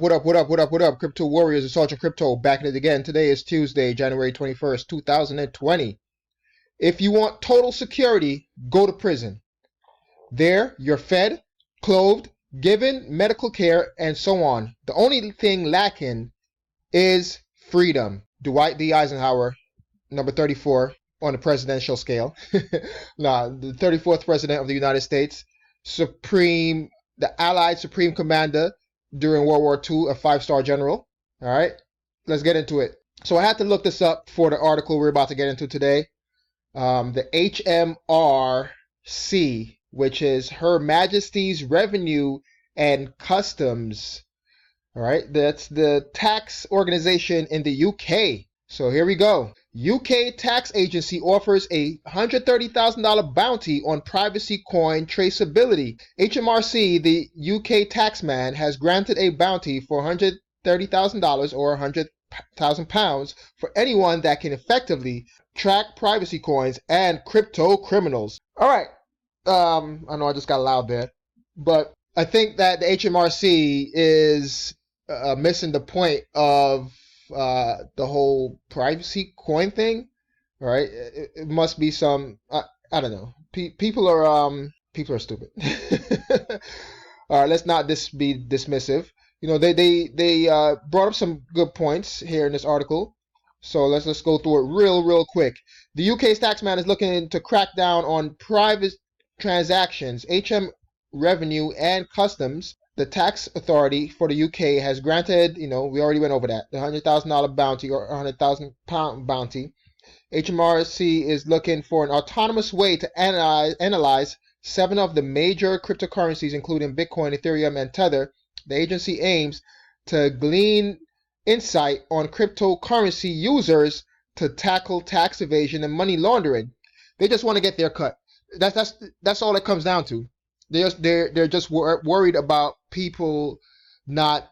What up? Crypto warriors, it's Sergeant Crypto back at it again. Today is Tuesday, January 21st, 2020. If you want total security, go to prison. There, you're fed, clothed, given medical care, and so on. The only thing lacking is freedom. Dwight D. Eisenhower, number 34 on the presidential scale. The 34th president of the United States, the Allied Supreme Commander during World War II, a 5-star general. All right, let's get into it. So I had to look this up for the article we're about to get into today. The HMRC, which is Her Majesty's Revenue and Customs. All right, that's the tax organization in the UK. So here we go. UK tax agency offers a $130,000 bounty on privacy coin traceability. HMRC, the UK taxman, has granted a bounty for $130,000 or £100,000 for anyone that can effectively track privacy coins and crypto criminals. All right. I know I just got loud there, but I think that the HMRC is missing the point of the whole privacy coin thing. All right, it must be some I don't know. People are stupid. All right, let's not be dismissive. You know, they brought up some good points here in this article. So let's go through it real quick. The UK's taxman is looking to crack down on private transactions. HM Revenue and Customs, the tax authority for the UK, has granted, we already went over that, the $100,000 bounty or £100,000 bounty. HMRC is looking for an autonomous way to analyze 7 of the major cryptocurrencies, including Bitcoin, Ethereum, and Tether. The agency aims to glean insight on cryptocurrency users to tackle tax evasion and money laundering. They just want to get their cut. That's all it comes down to. They're just worried about people not,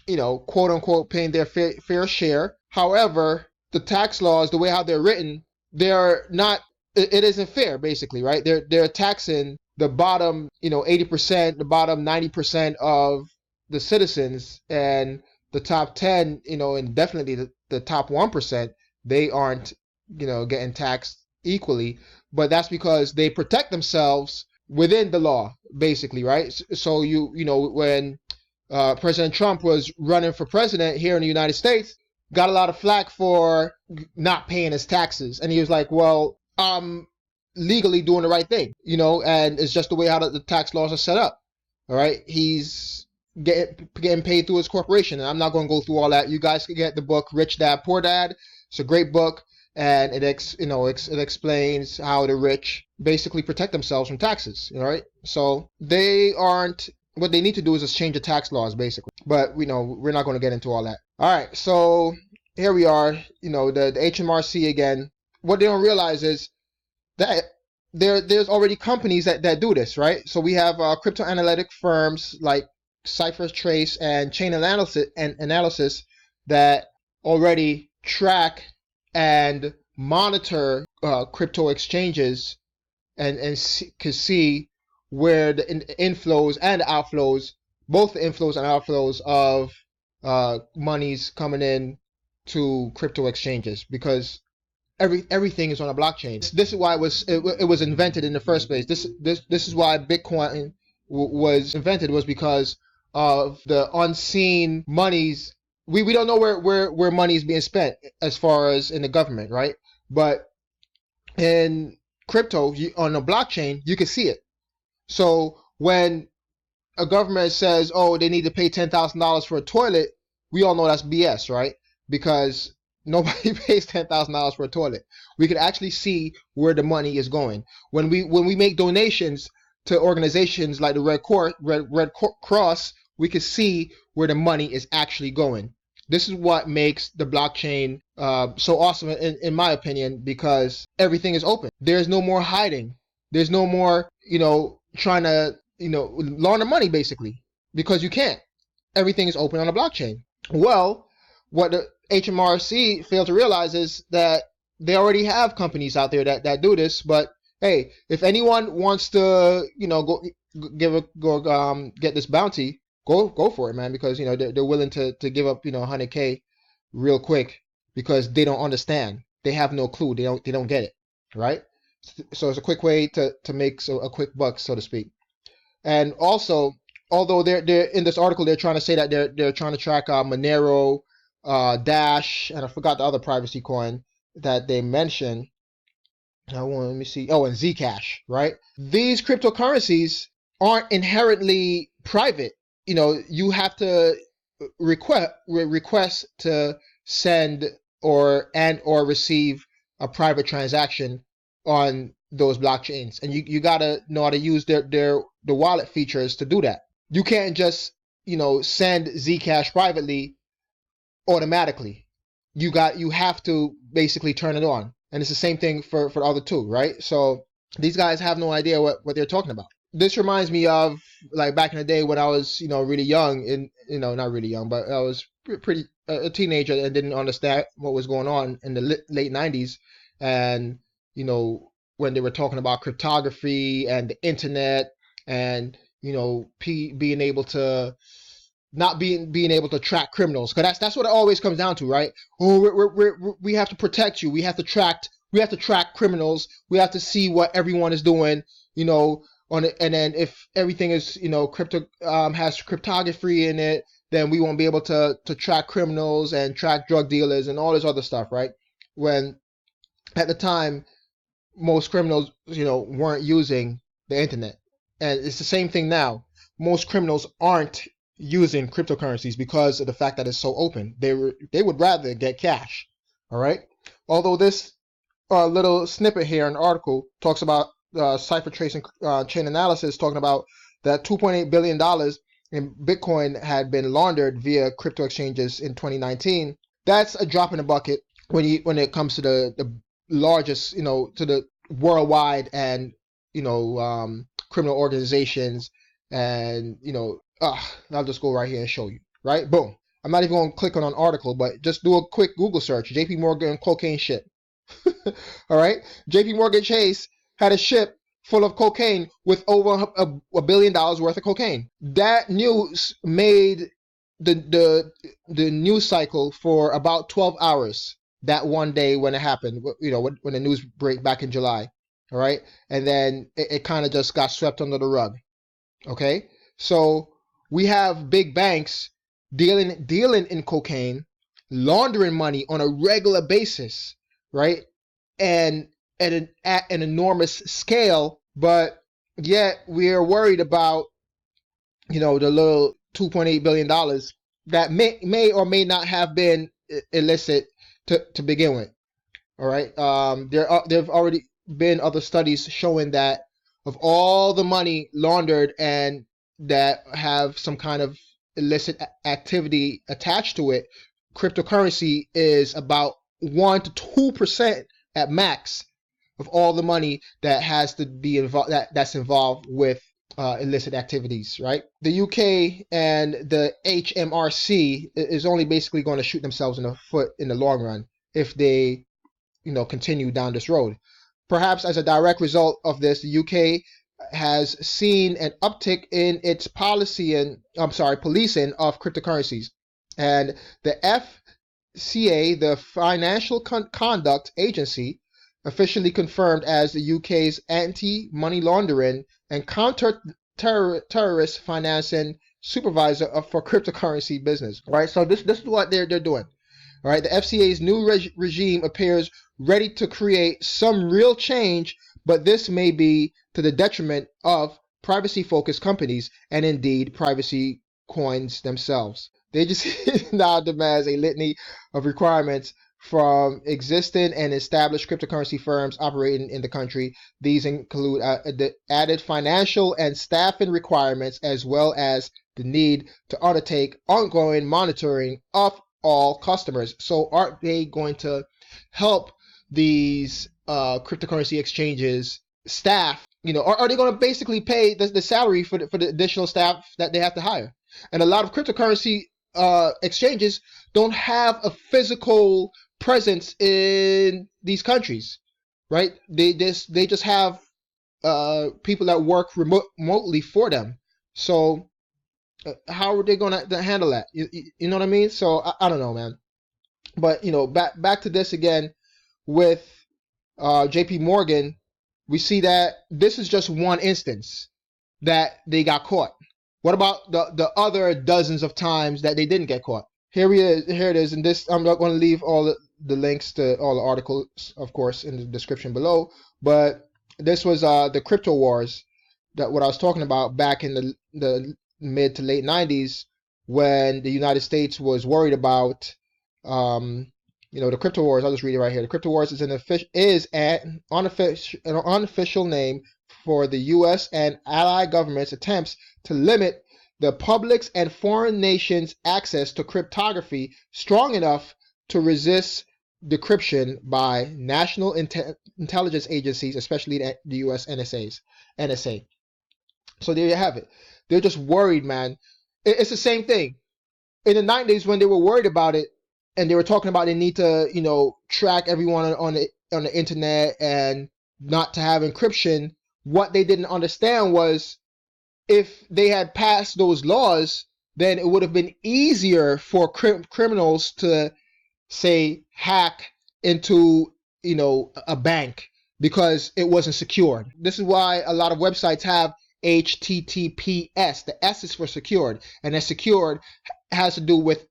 quote unquote, paying their fair share. However, the tax laws, the way how they're written, they're not. It isn't fair, basically, right? They're taxing the bottom, 80%, the bottom 90% of the citizens, and the top 10, and definitely the top 1%, they aren't, getting taxed equally. But that's because they protect themselves within the law, basically, right? So when President Trump was running for president here in the United States, got a lot of flack for not paying his taxes, and he was like, well, I'm legally doing the right thing, and it's just the way how the tax laws are set up. All right, he's getting paid through his corporation, and I'm not going to go through all that. You guys can get the book Rich Dad Poor Dad. It's a great book, and it explains how the rich basically protect themselves from taxes. All right, so what they need to do is just change the tax laws, basically. But we're not going to get into all that. All right, so here we are. The HMRC again. What they don't realize is that there's already companies that do this, right? So we have crypto analytic firms like CipherTrace and Chain Analysis that already track and monitor crypto exchanges and can see where the inflows and outflows, both the inflows and outflows of monies coming in to crypto exchanges, because everything is on a blockchain. This is why it was invented in the first place. This is why Bitcoin was invented, was because of the unseen monies. We don't know where money is being spent as far as in the government, right? But in crypto, on a blockchain, you can see it. So when a government says, oh, they need to pay $10,000 for a toilet, we all know that's BS, right? Because nobody pays $10,000 for a toilet. We can actually see where the money is going. When we make donations to organizations like the Red Cross, we can see where the money is actually going. This is what makes the blockchain so awesome, in my opinion, because everything is open. There's no more hiding. There's no more, trying to, launder money, basically, because you can't. Everything is open on a blockchain. Well, what the HMRC failed to realize is that they already have companies out there that do this. But hey, if anyone wants to, get this bounty, go for it, man, because you know they're willing to give up, you know, 100K real quick because they don't understand. They have no clue. They don't get it, right? So it's a quick way to make a quick buck, so to speak. And also, although they're in this article, they're trying to say that they're trying to track Monero, Dash, and I forgot the other privacy coin that they mentioned. Let me see. Oh, and Zcash, right? These cryptocurrencies aren't inherently private. You know, you have to request to send or receive a private transaction on those blockchains, and you gotta know how to use the wallet features to do that. You can't just, you know, send Zcash privately automatically. You have to basically turn it on, and it's the same thing for the other two, right? So these guys have no idea what they're talking about. This reminds me of like back in the day when I was, you know, really young, and you know, not really young, but I was pretty a teenager and didn't understand what was going on in the late 90s, and you know, when they were talking about cryptography and the internet, and you know, being able to not being able to track criminals, because that's what it always comes down to, right? Oh, we have to protect you. We have to track criminals. We have to see what everyone is doing, you know, on it. And then if everything is, you know, has cryptography in it, then we won't be able to track criminals and track drug dealers and all this other stuff, right? When at the time most criminals, you know, weren't using the internet, and it's the same thing now. Most criminals aren't using cryptocurrencies because of the fact that it's so open. They would rather get cash. All right. Although this little snippet here in the article talks about cipher tracing chain analysis, talking about that $2.8 billion in Bitcoin had been laundered via crypto exchanges in 2019. That's a drop in the bucket when it comes to the largest, you know, to the worldwide and, you know, criminal organizations, and you know, I'll just go right here and show you. Right? Boom. I'm not even going to click on an article, but just do a quick Google search. JP Morgan cocaine ship. All right? JP Morgan Chase had a ship full of cocaine with over $1 billion worth of cocaine. That news made the news cycle for about 12 hours that one day when it happened, you know, when the news break back in July. All right? And then it kind of just got swept under the rug. Okay? So we have big banks dealing in cocaine, laundering money on a regular basis, right? And at an enormous scale, but yet we are worried about, you know, the little $2.8 billion that may or may not have been illicit to begin with. All right. There have already been other studies showing that of all the money laundered and that have some kind of illicit activity attached to it, cryptocurrency is about 1 to 2% at max of all the money that has to be involved, that's involved with illicit activities, right? The UK and the HMRC is only basically going to shoot themselves in the foot in the long run if they, you know, continue down this road. Perhaps as a direct result of this, the UK has seen an uptick in its policing of cryptocurrencies, and the FCA, the Financial Conduct Agency, officially confirmed as the UK's anti-money laundering and counter-terrorist financing supervisor for cryptocurrency business. Right, so this is what they're doing. All right, the FCA's new regime appears ready to create some real change, but this may be to the detriment of privacy-focused companies and indeed privacy coins themselves. They just now demands a litany of requirements from existing and established cryptocurrency firms operating in the country. These include the added financial and staffing requirements, as well as the need to undertake ongoing monitoring of all customers. So are they going to help these cryptocurrency exchanges staff? You know, are they going to basically pay the salary for the additional staff that they have to hire? And a lot of cryptocurrency exchanges don't have a physical presence in these countries, right? They just have people that work remotely for them. So How are they going to handle that? You know what I mean? So I don't know, man. But, you know, back to this again with JP Morgan, we see that this is just one instance that they got caught. What about the other dozens of times that they didn't get caught? Here it is. And this, I'm not going to leave all the links to all the articles, of course, in the description below. But this was the crypto wars, that what I was talking about back in the mid to late 90s, when the United States was worried about the crypto wars. I'll just read it right here. The crypto wars is an unofficial name for the U.S. and allied governments' attempts to limit the public's and foreign nations' access to cryptography strong enough to resist decryption by national intelligence agencies, especially the U.S. NSA. So there you have it. They're just worried, man. It's the same thing. In the 90s, when they were worried about it, and they were talking about they need to, track everyone on the internet and not to have encryption, what they didn't understand was if they had passed those laws, then it would have been easier for criminals to, say, hack into, a bank because it wasn't secured. This is why a lot of websites have HTTPS. The S is for secured, and that secured has to do with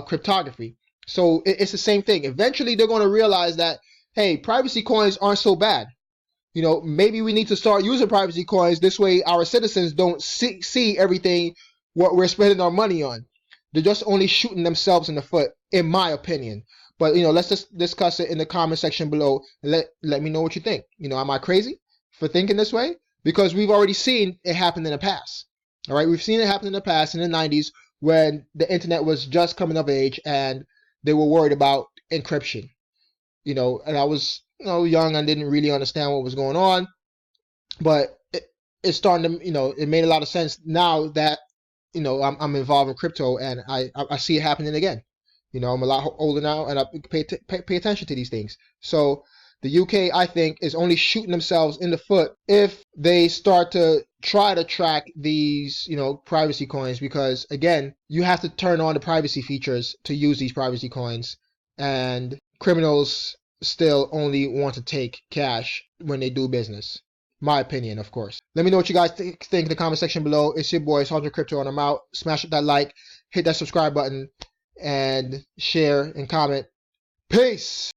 cryptography. So it's the same thing. Eventually, they're going to realize that, hey, privacy coins aren't so bad. Maybe we need to start using privacy coins. This way, our citizens don't see everything what we're spending our money on. They're just only shooting themselves in the foot, in my opinion. But, let's just discuss it in the comment section below. And let me know what you think. Am I crazy for thinking this way? Because we've already seen it happen in the past. All right, we've seen it happen in the past, in the 90s, when the internet was just coming of age and they were worried about encryption. And I was young and didn't really understand what was going on, but it's starting to, it made a lot of sense now that, I'm involved in crypto, and I see it happening again. I'm a lot older now, and I pay attention to these things. So the UK, I think, is only shooting themselves in the foot if they start to try to track these, privacy coins, because again, you have to turn on the privacy features to use these privacy coins, and criminals still only want to take cash when they do business. My opinion, of course. Let me know what you guys think in the comment section below. It's your boy, Sergeant Crypto, and I'm out. Smash that like, hit that subscribe button, and share and comment. Peace!